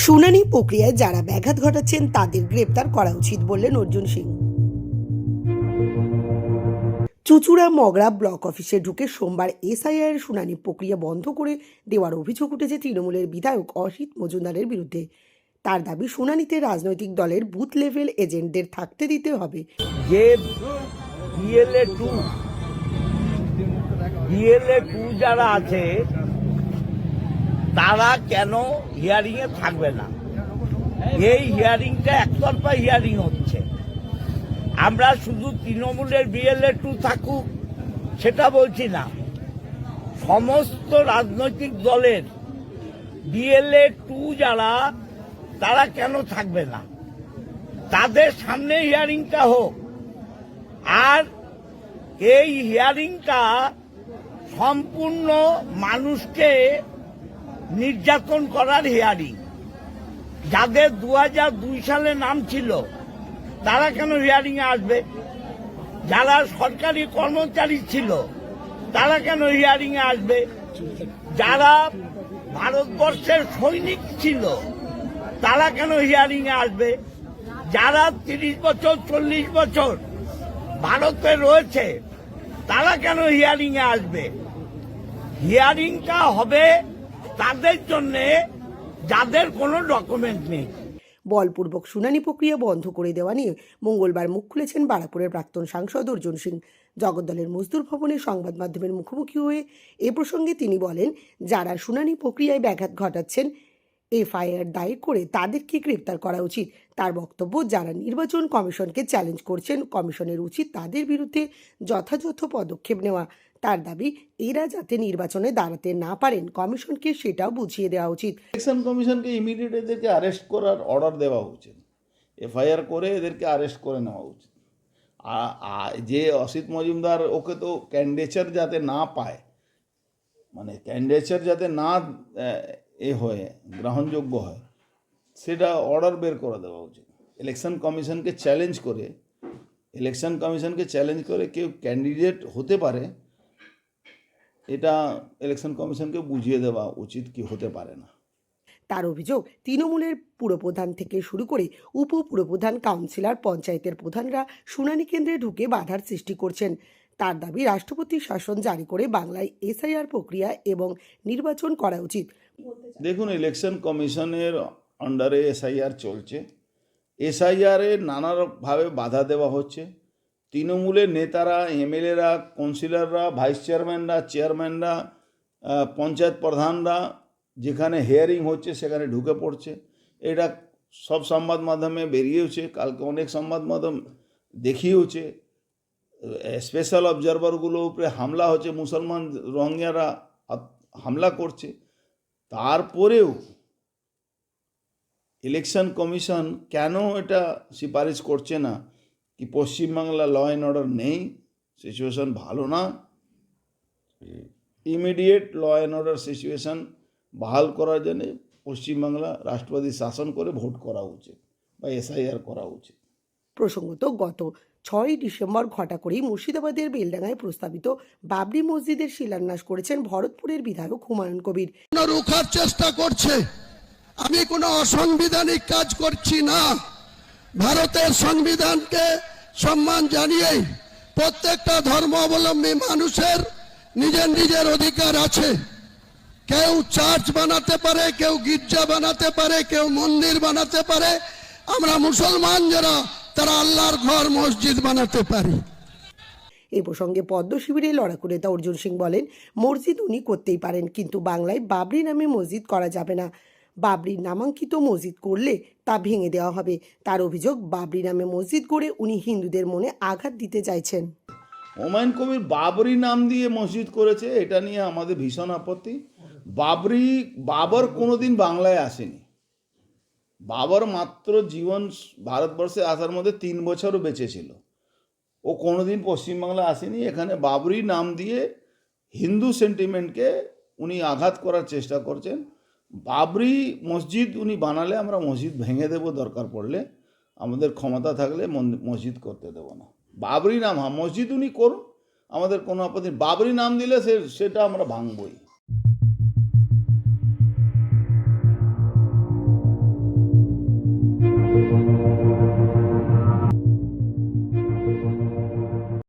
শুনানি প্রক্রিয়ায় যারা ব্যাঘাত ঘটাচ্ছেন তাদের গ্রেপ্তার করা উচিত বললেন অর্জুন সিং। চুঁচুড়া মগরা ব্লক অফিসে ঢুকে সোমবার এসআইআর শুনানি প্রক্রিয়া বন্ধ করে দেওয়ার অভিযোগ উঠেছে তৃণমূলের বিধায়ক অসিত মজুমদারের বিরুদ্ধে। তার দাবি, শুনানিতে রাজনৈতিক দলের বুথ লেভেল এজেন্টদের থাকতে দিতে হবে। যে বিএলএ টু যারা আছে তারা কেন হিয়ারিং এ থাকবে না? এই হিয়ারিংটা একতরফা হিয়ারিং হচ্ছে। আমরা শুধু তৃণমূলের বিএলএ টু থাকুক সেটা বলছি না, সমস্ত রাজনৈতিক দলের বিএলএ টু যারা তারা কেন থাকবে না? তাদের সামনে হিয়ারিংটা হোক। আর এই হিয়ারিংটা সম্পূর্ণ মানুষকে নির্যাতন করার হিয়ারিং। যাদের 2002 সালে নাম ছিল তারা কেন হিয়ারিং এ আসবে? যারা সরকারি কর্মচারী ছিল তারা কেন হিয়ারিং এ আসবে? যারা ভারতবর্ষের সৈনিক ছিল তারা কেন হিয়ারিং এ আসবে? যারা 30 বছর 40 বছর ভারতে রয়েছে তারা কেন হিয়ারিং এ আসবে? হিয়ারিংটা হবে তাদের জন্য যাদের কোনো ডকুমেন্ট নেই। বলপূর্বক শুনানি প্রক্রিয়া বন্ধ করে দেওয়া নিয়ে মঙ্গলবার মুখ খুলেছেন বারাকপুরের প্রাক্তন সাংসদ অর্জুন সিং। জগদ্দলের মজদুর ভবনে সংবাদ মাধ্যমের মুখোমুখি হয়ে এ প্রসঙ্গে তিনি বলেন, যারা শুনানি প্রক্রিয়ায় ব্যাঘাত ঘটাচ্ছেন এফআইআর দায়ের করে তাদেরকে গ্রেপ্তার করা উচিত। তার বক্তব্য, যারা নির্বাচন কমিশনকে চ্যালেঞ্জ করছেন কমিশনের উচিত তাদের বিরুদ্ধে যথাযথ পদক্ষেপ নেওয়া। তার দাবি, এরা যাতে নির্বাচনে দাঁড়াতে না পারেন কমিশনকে সেটাও বুঝিয়ে দেওয়া উচিত। ইলেকশন কমিশনকে ইমিডিয়েট এদেরকে অ্যারেস্ট করার অর্ডার দেওয়া উচিত, এফআইআর করে এদেরকে অ্যারেস্ট করে নেওয়া উচিত। যে অসিত মজুমদার, ওকে তো ক্যান্ডিডেচার যাতে না পায়, মানে ক্যান্ডিডেচার যাতে না হয় গ্রহণযোগ্য হয়, সেটা অর্ডার বের করে দেওয়া উচিত। ইলেকশন কমিশনকে চ্যালেঞ্জ করে কেউ ক্যান্ডিডেট হতে পারে, এটা ইলেকশন কমিশনকে বুঝিয়ে দেওয়া উচিত কি হতে পারে না। তার অভিযোগ, তৃণমূলের পুরপ্রধান থেকে শুরু করে উপপুরপ্রধান, কাউন্সিলর, পঞ্চায়েতের প্রধানরা শুনানি কেন্দ্রে ঢুকে বাধার সৃষ্টি করছেন। তার দাবি, রাষ্ট্রপতির শাসন জারি করে বাংলায় এসআইআর প্রক্রিয়া এবং নির্বাচন করা উচিত। দেখুন, ইলেকশন কমিশনের আন্ডারে এসআইআর চলছে। এসআইআরে নানাভাবে বাধা দেওয়া হচ্ছে। তৃণমূলের নেতারা, এমএলএরা, কাউন্সিলররা, ভাইস চেয়ারম্যানরা, চেয়ারম্যানরা, পঞ্চায়েত প্রধানরা যেখানে হিয়ারিং হচ্ছে সেখানে ঢুকে পড়ছে। এটা সব সংবাদ মাধ্যমে বেরিয়েছে, কালকে অনেক সংবাদ মাধ্যম দেখিয়েছে। স্পেশাল অবজারভারগুলো উপরে হামলা হচ্ছে, মুসলমান রোহিঙ্গারা হামলা করছে। তারপরেও ইলেকশন কমিশন কেন এটা সুপারিশ করছে না কি পশ্চিমবাংলা ল অ্যান্ড অর্ডার নেই, সিচুয়েশন ভালো না, immediate law and order situation বহাল করার জন্য পশ্চিমবাংলা রাষ্ট্রপতি শাসন করে ভোট করা উচিত বা এসআইআর করা উচিত। প্রসঙ্গত, গত 6 ডিসেম্বর ঘটা করেই মুর্শিদাবাদের বেলডাঙ্গায় প্রস্তাবিত বাবরি মসজিদের শিলান্যাস করেছেন ভরতপুরের বিধায়ক হুমায়ুন কবির। রোখার চেষ্টা করছে, আমি কোনো অসাংবিধানিক কাজ করছি না। ভারতের সংবিধানকে সম্মান জানিয়েই প্রত্যেকটা ধর্মাবলম্বী মানুষের নিজের নিজের অধিকার আছে। কেউ চার্চ বানাতে পারে, কেউ গির্জা বানাতে পারে, কেউ মন্দির বানাতে পারে। আমরা মুসলমান যারা, তারা আল্লাহর ঘর মসজিদ বানাতে পারি। এ প্রসঙ্গে পদ্ম শিবিরে লড়াকু নেতা অর্জুন সিং বলেন, মসজিদ উনি করতেই পারেন, কিন্তু বাংলায় বাবরি নামে মসজিদ করা যাবে না। বাবরির নামাঙ্কিত মসজিদ করলে তা ভেঙে দেওয়া হবে। তার অভিযোগ, বাবরি নামে মসজিদ করে উনি হিন্দুদের মনে আঘাত দিতে চাইছেন। হুমায়ুন কবির বাবরি নাম দিয়ে মসজিদ করেছে, এটা নিয়ে আমাদের ভীষণ আপত্তি। বাবর কোনোদিন বাংলায় আসেনি। বাবর মাত্র জীবন ভারতবর্ষে আসার মধ্যে 3 বছরও বেঁচে ছিল। ও কোনোদিন পশ্চিমবাংলা আসেনি। এখানে বাবরি নাম দিয়ে হিন্দু সেন্টিমেন্টকে উনি আঘাত করার চেষ্টা করছেন। বাবরি মসজিদ উনি বানালে আমরা মসজিদ ভেঙে দেব, দরকার পড়লে, আমাদের ক্ষমতা থাকলে মসজিদ করতে দেব না। বাবরি নাম, হ্যাঁ মসজিদ উনি করুন, আমাদের কোনো আপত্তি। বাবরি নাম দিলে সেটা আমরা ভাঙবই।